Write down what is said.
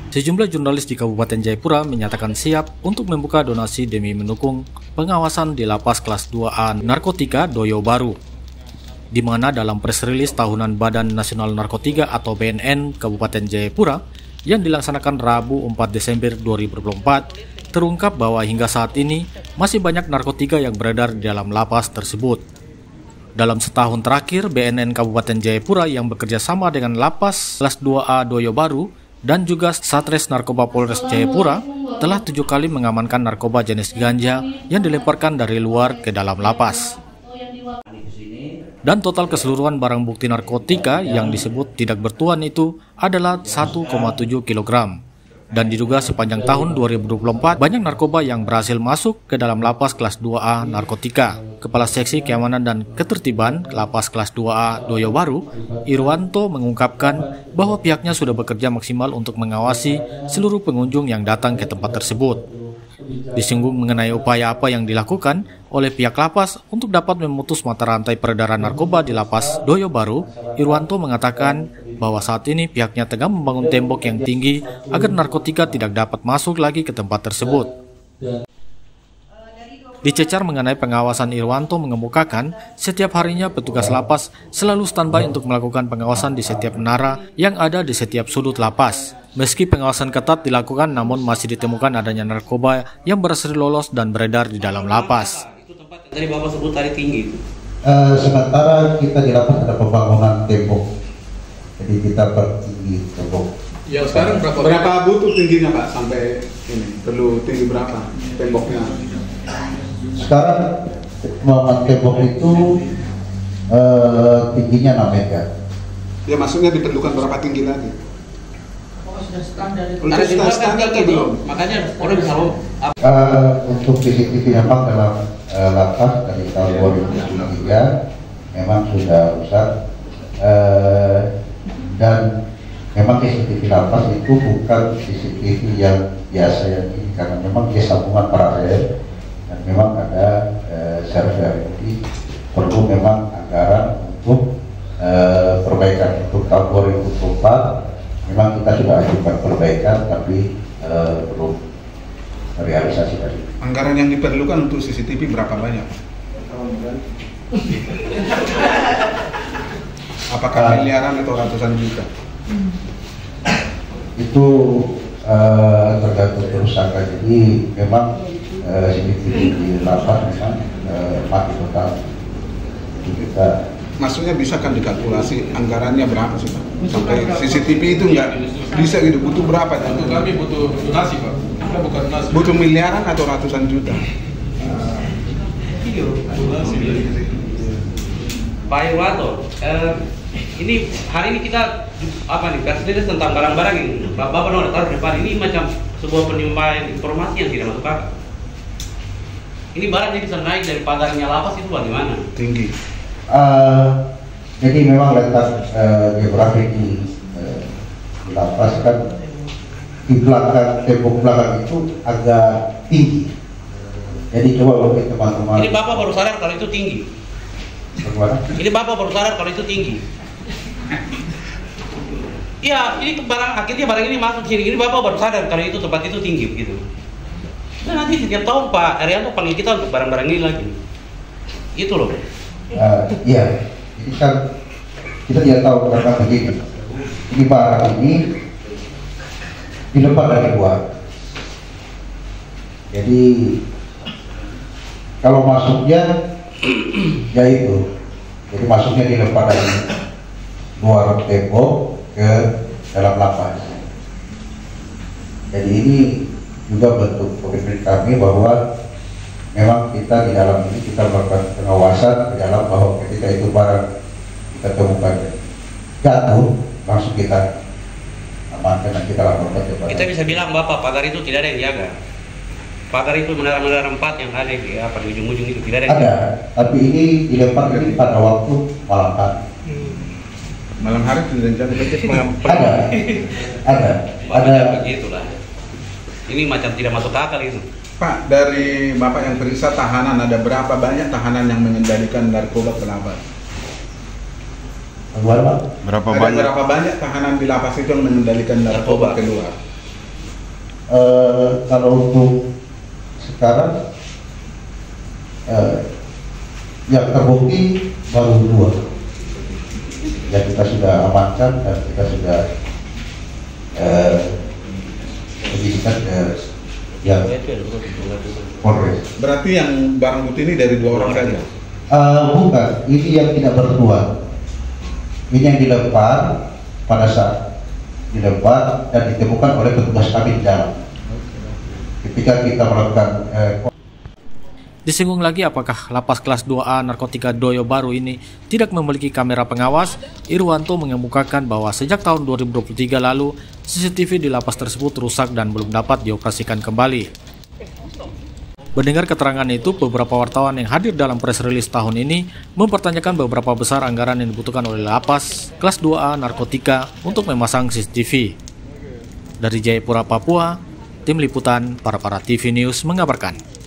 Sejumlah jurnalis di Kabupaten Jayapura menyatakan siap untuk membuka donasi demi mendukung pengawasan di Lapas Kelas 2A Narkotika Doyo Baru, di mana dalam press release tahunan Badan Nasional Narkotika atau BNN Kabupaten Jayapura yang dilaksanakan Rabu 4 Desember 2024 terungkap bahwa hingga saat ini masih banyak narkotika yang beredar di dalam lapas tersebut. Dalam setahun terakhir, BNN Kabupaten Jayapura yang bekerja sama dengan Lapas Kelas 2A Doyo Baru dan juga Satres Narkoba Polres Jayapura telah 7 kali mengamankan narkoba jenis ganja yang dilemparkan dari luar ke dalam lapas. Dan total keseluruhan barang bukti narkotika yang disebut tidak bertuan itu adalah 1,7 kg. Dan diduga sepanjang tahun 2024 banyak narkoba yang berhasil masuk ke dalam Lapas Kelas 2A Narkotika. Kepala Seksi Keamanan dan Ketertiban Lapas Kelas 2A Doyo Baru, Irwanto, mengungkapkan bahwa pihaknya sudah bekerja maksimal untuk mengawasi seluruh pengunjung yang datang ke tempat tersebut. Disinggung mengenai upaya apa yang dilakukan oleh pihak lapas untuk dapat memutus mata rantai peredaran narkoba di Lapas Doyo Baru, Irwanto mengatakan bahwa saat ini pihaknya tengah membangun tembok yang tinggi agar narkotika tidak dapat masuk lagi ke tempat tersebut. Dicecar mengenai pengawasan, Irwanto mengemukakan setiap harinya petugas lapas selalu standby untuk melakukan pengawasan di setiap menara yang ada di setiap sudut lapas. Meski pengawasan ketat dilakukan, namun masih ditemukan adanya narkoba yang berhasil lolos dan beredar di dalam lapas. Itu tempat yang tadi Bapak sebut tadi tinggi itu. Sementara kita di lapas ada pembangunan tembok, jadi kita pertinggi tembok. Ya sekarang berapa butuh tingginya Pak sampai ini? Perlu tinggi berapa temboknya? Sekarang pembangunan tembok itu tingginya 6 meter. Ya maksudnya diperlukan berapa tinggi lagi? Sudah standar itu. Sudah standar itu belum? Makanya orang bisa loh. Untuk CCTV memang dalam lapas dari tahun 2003 memang sudah rusak, dan memang CCTV lapas itu bukan CCTV yang biasa yang ini, karena memang dia sambungan paralel dan memang ada server. Jadi perlu memang anggaran untuk perbaikan. Untuk tahun 2024 memang kita sudah ajukan perbaikan, tapi belum realisasi tadi. Anggaran yang diperlukan untuk CCTV berapa banyak? Apakah miliaran atau ratusan juta? Itu Tergantung kerusakan. Jadi memang CCTV di lapas memang mati total. Jadi kita maksudnya bisa kan dikalkulasi anggarannya berapa sih Pak? Sampai CCTV itu nggak bisa gitu, butuh berapa? Kami butuh donasi Pak, kita bukan donasi. Butuh miliaran atau ratusan juta? Pak Irwanto, ini hari ini kita apa nih? Kasih tentang barang-barang ini. Bapak udah taruh di depan ini macam sebuah penyampaian informasi yang tidak masuk akal. Ini barang yang bisa naik dari pagarnya lapas itu bagaimana? Tinggi. Jadi memang letak geografi di lapas kan di belakang, tembok belakang itu agak tinggi. Jadi coba bagi teman-teman. Ini Bapak baru sadar kalau itu tinggi. Bagaimana? Ini Bapak baru sadar kalau itu tinggi. Iya, ini barang akhirnya barang ini masuk sini. Ini Bapak baru sadar kalau itu tempat itu tinggi begitu. Nah nanti setiap tahun Pak Arianto panggil kita untuk barang-barang ini lagi. Gitu loh. Iya, ini kan kita tidak tahu karena begini. Ini barang ini dilepas dari luar. Jadi kalau masuknya ya itu, jadi masuknya dilepas dari luar tembok ke dalam lapas. Jadi ini juga bentuk komitmen kami bahwa memang kita di dalam ini kita melakukan pengawasan di dalam bahwa ketika itu barang kita temukan jatuh langsung kita amankan dan kita laporkan kepada. Kita bisa bilang Bapak pagar itu tidak ada yang jaga. pagar itu menara-menara 4 yang ada di ujung-ujung itu tidak ada. Ada, tapi ini dilempar ini pada waktu malam hari. Malam hari direncana ada. Begitulah. Ini macam tidak masuk akal itu. Pak, dari Bapak yang periksa tahanan, ada berapa banyak tahanan yang mengendalikan narkoba ke lapas? Berapa Berapa banyak tahanan di lapas itu yang mengendalikan narkoba keluar? Kalau untuk sekarang yang terbukti baru 2 yang kita sudah amankan dan kita sudah penyidikan yang Polres. Berarti yang barang bukti ini dari 2 orang saja? Bukan, ini yang tidak berdua. Ini yang dilempar pada saat dilempar dan ditemukan oleh petugas kami di dalam. Ketika kita melakukan Disinggung lagi apakah lapas kelas 2A narkotika Doyo Baru ini tidak memiliki kamera pengawas, Irwanto mengemukakan bahwa sejak tahun 2023 lalu, CCTV di lapas tersebut rusak dan belum dapat dioperasikan kembali. Mendengar keterangan itu, beberapa wartawan yang hadir dalam press release tahun ini mempertanyakan beberapa besar anggaran yang dibutuhkan oleh lapas kelas 2A narkotika untuk memasang CCTV. Dari Jayapura, Papua, Tim Liputan Para TV News mengabarkan.